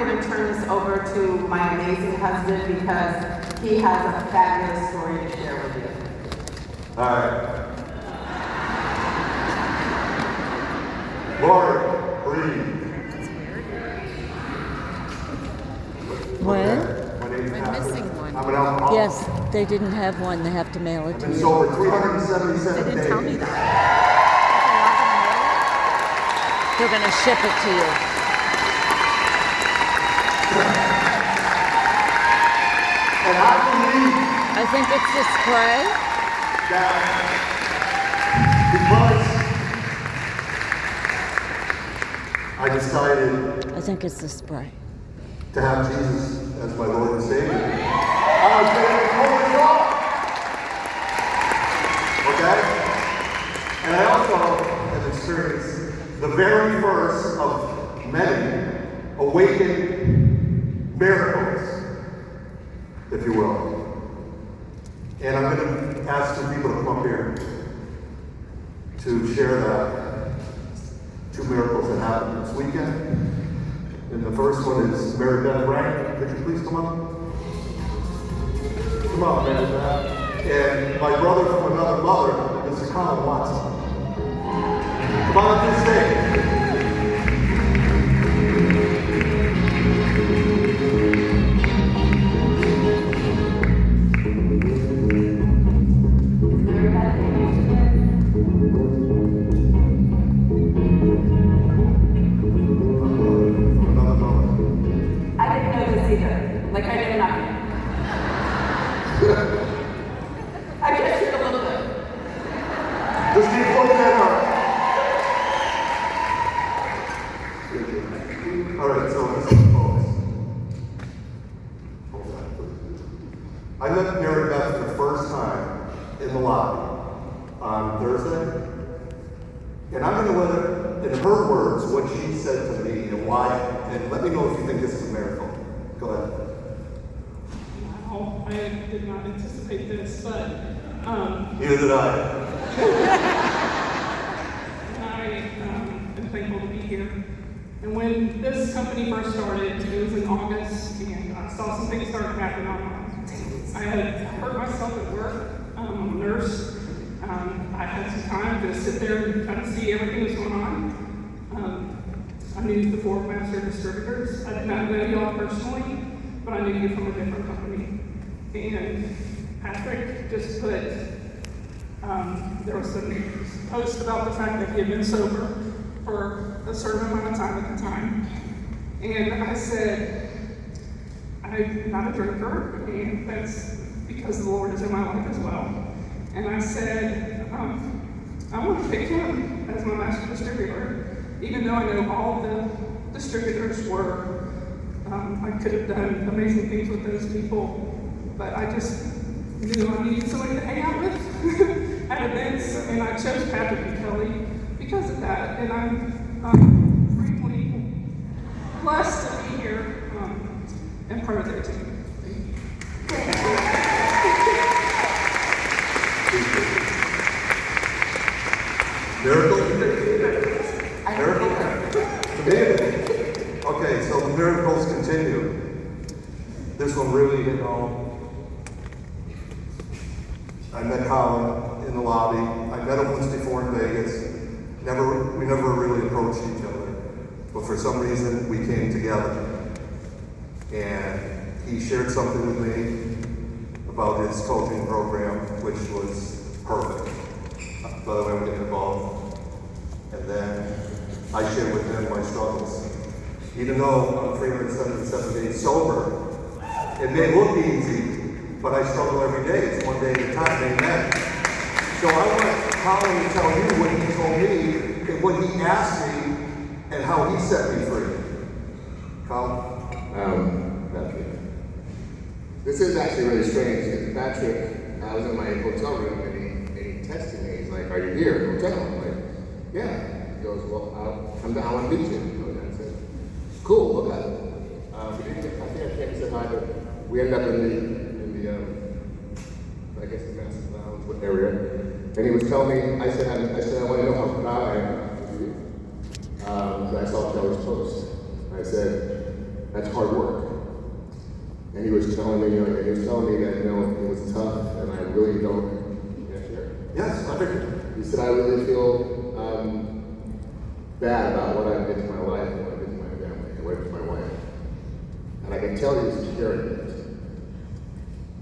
going to turn this over to my amazing husband because he has a fabulous story to share with you. All right. Lord, breathe. When? My name's I'm Patrick. missing one. I'm an alcoholic. Yes, they didn't have one. They have to mail it I've to been you. sober 377 They didn't days. tell me that. They're going to ship it to you. And I believe I think it's the spray. that because I decided I think it's the spray. to have Jesus as my Lord and Savior, I was going to pull it off. Okay? And I also have experienced the very first of many awakened miracles, if you will. And I'm going to ask some people to come up here to share that two miracles that happened this weekend. And the first one is Mary Beth Rank. Could you please come up? Come on, Mary Beth. And my brother from another mother, Mr. Colin Watson. Come on up to the stage. I didn't know this either. Like, I know nothing. I guess you're a little bit. Just keep looking at her. All right, so this is folks. Hold on. I met Mary Beth for the first time in the lobby on Thursday. And I'm going to let her, in her words, what she said to me and why. And let me know if you think this is a miracle. Go ahead. Wow, I did not anticipate this, but Neither did I. I am thankful to be here. And when this company first started, it was in August, and I saw some things start to happen online. I had hurt myself at work. I'm a nurse. I had some time to sit there and kind of see everything that was going on. I knew the four master distributors. I did not know y'all personally, but I knew you from a different company. And Patrick just put, there was some post about the fact that he had been sober for a certain amount of time at the time. And I said, I'm not a drinker, and that's because the Lord is in my life as well. And I said, I want to pick him as my master distributor, even though I know all the distributors were, I could have done amazing things with those people, but I just knew I needed somebody to hang out with at events, and I chose Patrick and Kelly because of that. And I'm frankly blessed to be here and part of their team. Miracle? Miracle? Okay, so the miracles continue. This one really hit home. I met Colin in the lobby. I met him once before in Vegas. We never really approached each other. But for some reason, we came together. And he shared something with me about his coaching program, which was perfect. By the way, I'm getting involved. And then I shared with him my struggles. Even though I'm 377 days sober, it may look easy, but I struggle every day. It's one day at a time, amen. So I want Colin to tell you what he told me and what he asked me and how he set me free. Colin? Patrick. This is actually really strange because Patrick, I was in my hotel room and he texted me. He's like, "Are you here at the hotel?" I'm like, "Yeah." He goes, "Well, I'll come down. I want to meet you." And I said, "Cool, look at it." We didn't get, I think I came and said hi, but we ended up in the I guess the massive lounge area. And he was telling me, I said, I want to know how proud I am of you. I saw Kelly's post. I said, that's hard work. And he was telling me, that, it was tough, and I really don't. Can I share? Yes, I figured. He said, I really feel bad about what I did to my life and what I did to my family and what I did to my wife. And I can tell he was carrying it.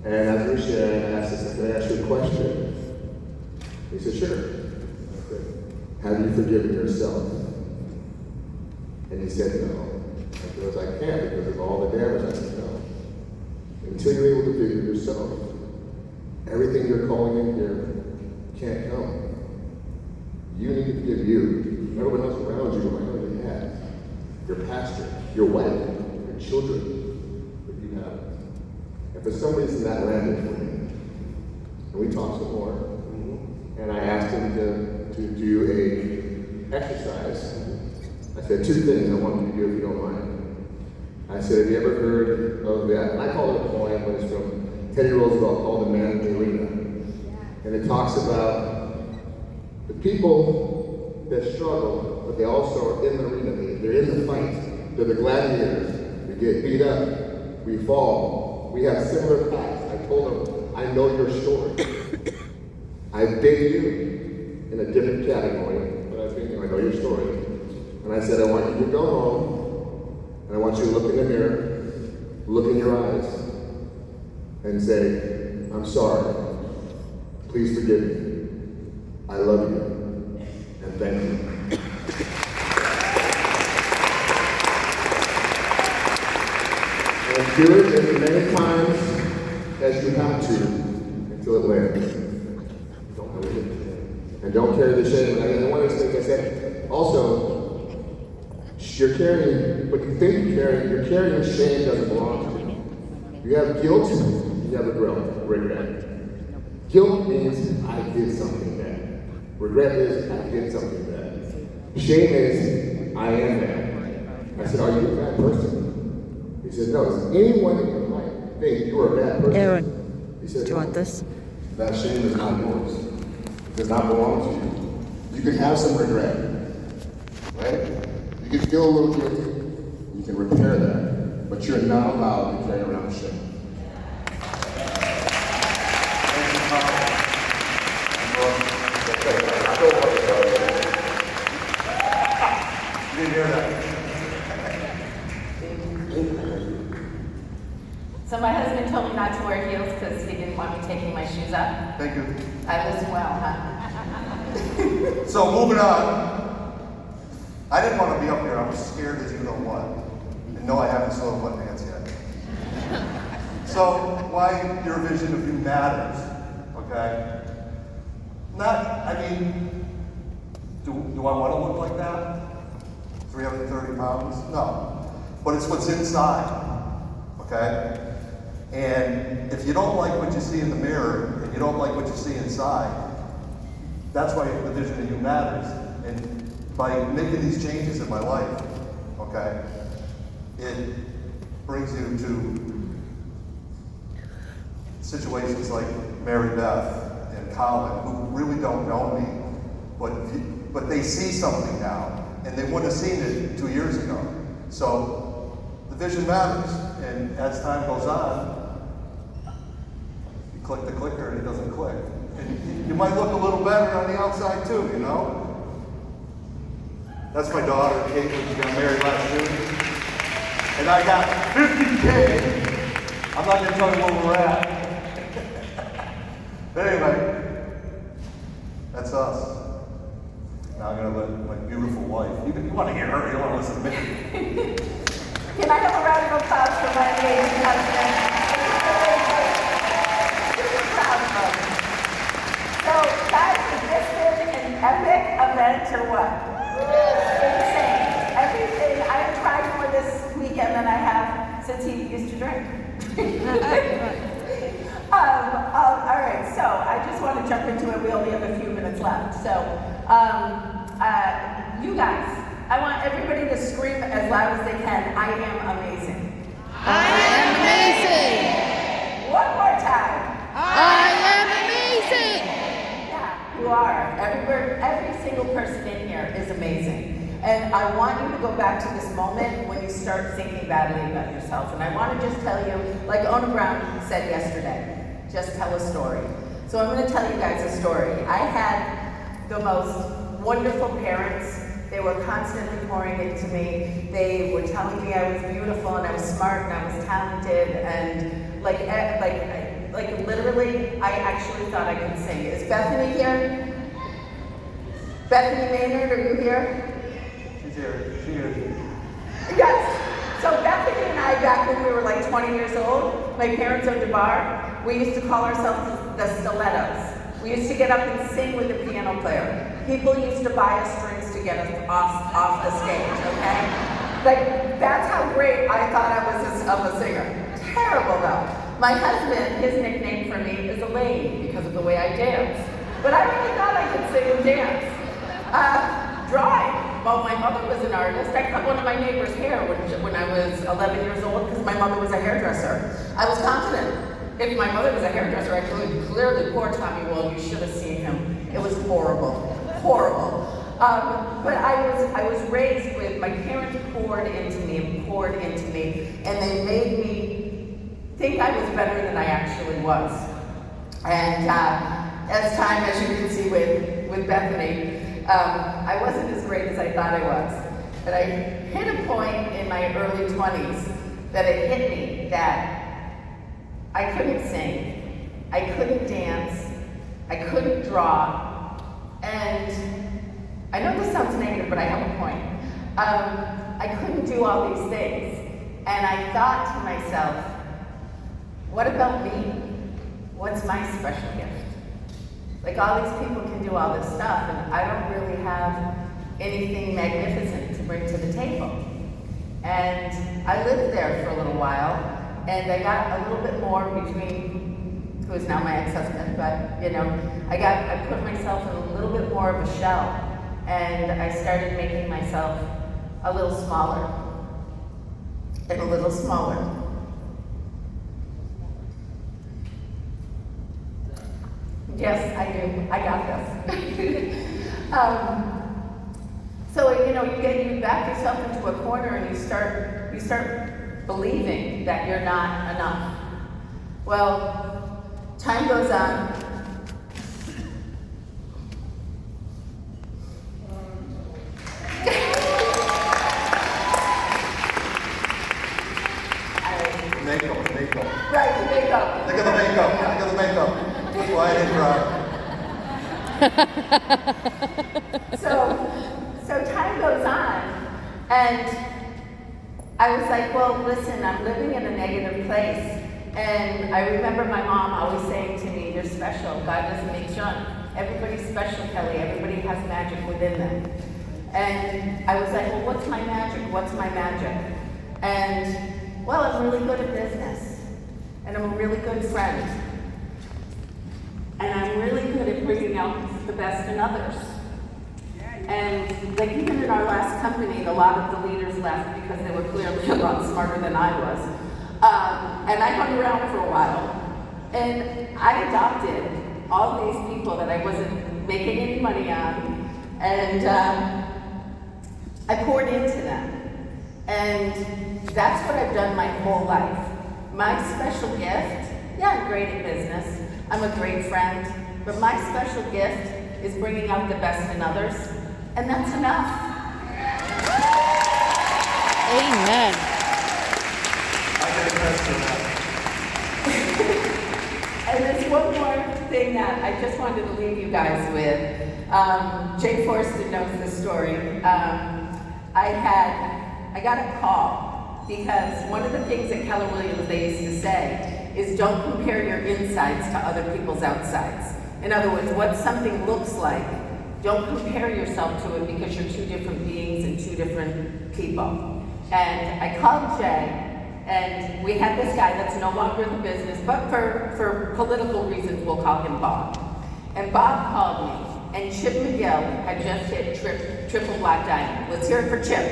And as we were sharing, I asked him, can I ask you a question? He said, sure. I said, have you forgiven yourself? And he said, no. I said, I can't because of all the damage. I said, no. Until you're able to forgive yourself, everything you're calling in here can't come. You need to forgive you. Everyone else around you, I know you have. Your pastor, your wife, your children, but you haven't. And for some reason that landed for me. And we talked some more. And I asked him to do a exercise. I said 2 things I want you to do if you don't mind. I said, have you ever heard of that? And I call it a poem, but it's from Teddy Roosevelt called The Man in the Arena. And it talks about the people that struggle, but they also are in the arena. They're in the fight. They're the gladiators. We get beat up. We fall. We have similar paths. I told them, I know your story. I've been you in a different category, but I've been you. I know your story. And I said, I want you to go home, and I want you to look in the mirror, look in your eyes, and say, I'm sorry. Please forgive me. I love you. And thank you. And do it as many times as you have to until it lands. Don't believe it. And don't carry the shame. And one of the things I said, also, you're carrying, but you think you're carrying shame doesn't belong to you. You have guilt, you have regret. Guilt means I did something bad. Regret is I did something bad. Shame is I am bad. I said, are you a bad person? He said, no. Does anyone in your life think you are a bad person? Aaron, He said, do you want this? that shame is not yours. It does not belong to you. You can have some regret, right? You can feel a little guilty. You can repair that, but you're not allowed to carry around shame. You didn't hear that? So my husband told me not to wear heels because he didn't want me taking my shoes up. Thank you. I listen well, huh? So moving on, I didn't want to be up here. I was scared as you know what. And no, I haven't soiled my pants yet. So why your vision of you matters, okay? Do I want to look like that? 330 pounds? No. But it's what's inside, okay? And if you don't like what you see in the mirror, and you don't like what you see inside, that's why the vision of you matters. And by making these changes in my life, okay, it brings you to situations like Mary Beth and Colin, who really don't know me, but they see something now, and they wouldn't have seen it 2 years ago. So the vision matters, and as time goes on, you click the clicker and it doesn't click. And you might look a little better on the outside too, you know? That's my daughter, Kate, when she got married last June. And I got 50K. I'm not gonna tell you where we're at. But anyway, that's us. Now I'm gonna let my beautiful wife, you wanna hear her, you don't wanna listen to me. Can I have a round of applause for my amazing husband? Super proud of him. So, guys, has this been an epic event or what? Insane. Everything. I have tried more this weekend than I have since he used to drink. All right, so I just want to jump into it. We only have a few minutes left. So, you guys, I want everybody to scream as loud as they can, I am amazing. I am amazing. One more time. I am amazing. Yeah, you are. Every single person in here is amazing. And I want you to go back to this moment when you start thinking badly about yourself. And I want to just tell you, like Ona Brown said yesterday, just tell a story. So I'm going to tell you guys a story. I had the most wonderful parents. They were constantly pouring into me. They were telling me I was beautiful and I was smart and I was talented and like literally, I actually thought I could sing. Is Bethany here? Bethany Maynard, are you here? She's here. She is. Yes. So Bethany and I, back when we were like 20 years old, my parents owned a bar. We used to call ourselves the Stilettos. We used to get up and sing with the piano player. People used to buy us drinks to get us off the stage, okay? Like, that's how great I thought I was of a singer. Terrible though. My husband, his nickname for me is Elaine because of the way I dance. But I really thought I could sing and dance. Drawing. Well, my mother was an artist. I cut one of my neighbor's hair when I was 11 years old because my mother was a hairdresser. I was confident. If my mother was a hairdresser, I could clearly, poor Tommy Wool, you should have seen him. It was horrible, horrible. But I was raised with, my parents poured into me, and they made me think I was better than I actually was. And as time, as you can see with Bethany, I wasn't as great as I thought I was. But I hit a point in my early 20s that it hit me that I couldn't sing, I couldn't dance, I couldn't draw, and I know this sounds negative, but I have a point. I couldn't do all these things, and I thought to myself, what about me? What's my special gift? Like, all these people can do all this stuff, and I don't really have anything magnificent to bring to the table. And I lived there for a little while, and I got a little bit more between, who is now my ex-husband, but you know, I put myself in a little bit more of a shell, and I started making myself a little smaller, and a little smaller. Yes, I do. I got this. So you know, you back yourself into a corner, and you start believing that you're not enough. Well, time goes on. Makeup. Right, the makeup. Look at the makeup. Look at the makeup. That's why I didn't cry. So time goes on, and I was like, well, listen, I'm living in a negative place. And I remember my mom always saying to me, you're special. God doesn't make junk. Everybody's special, Kelly. Everybody has magic within them. And I was like, well, what's my magic? What's my magic? And, well, I'm really good at business. And I'm a really good friend. And I'm really good at bringing out the best in others. And like even in our last company, a lot of the leaders left because they were clearly a lot smarter than I was. And I hung around for a while. And I adopted all these people that I wasn't making any money on. And I poured into them. And that's what I've done my whole life. My special gift, yeah, I'm great at business. I'm a great friend. But my special gift is bringing out the best in others. And that's enough. Amen. I can attest to that. And there's one more thing that I just wanted to leave you guys with. Jay Forston knows this story. I got a call because one of the things that Keller Williams, they used to say is don't compare your insides to other people's outsides. In other words, what something looks like, don't compare yourself to it because you're two different beings and two different people. And I called Jay, and we had this guy that's no longer in the business, but for political reasons, we'll call him Bob. And Bob called me, and Chip McGill had just hit triple black diamond. Let's hear it for Chip.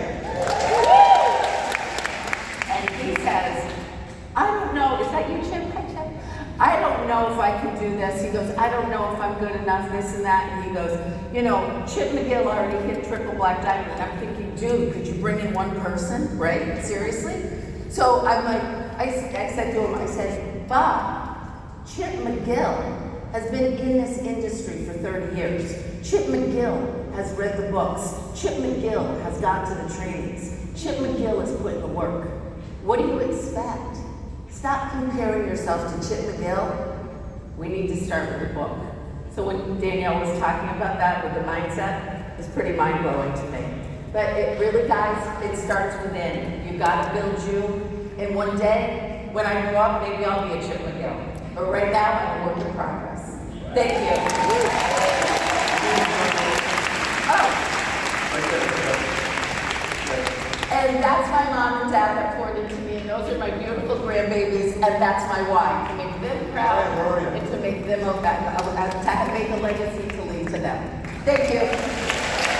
And he says, I don't know, is that you, Chip? Hi, Chip. I don't know if I can do this. He goes, I don't know if I'm good enough, this and that. And he goes, you know, Chip McGill already hit triple black diamond. And I'm thinking, dude, could you bring in one person, right? Seriously? So I'm like, I said to him, I said, Bob, Chip McGill has been in this industry for 30 years. Chip McGill has read the books. Chip McGill has gone to the trainings. Chip McGill has put in the work. What do you expect? Stop comparing yourself to Chip McGill. We need to start with the book. So when Danielle was talking about that with the mindset, it's pretty mind-blowing to me. But it really, guys, it starts within. You gotta build you. And one day, when I grow up, maybe I'll be a Chip McGill. But right now, I'm a work in progress. Thank you. Oh. And that's my mom and dad that poured into me, and those are my beautiful grandbabies, and that's my why, to make them proud and to make them make a legacy to leave to them. Thank you.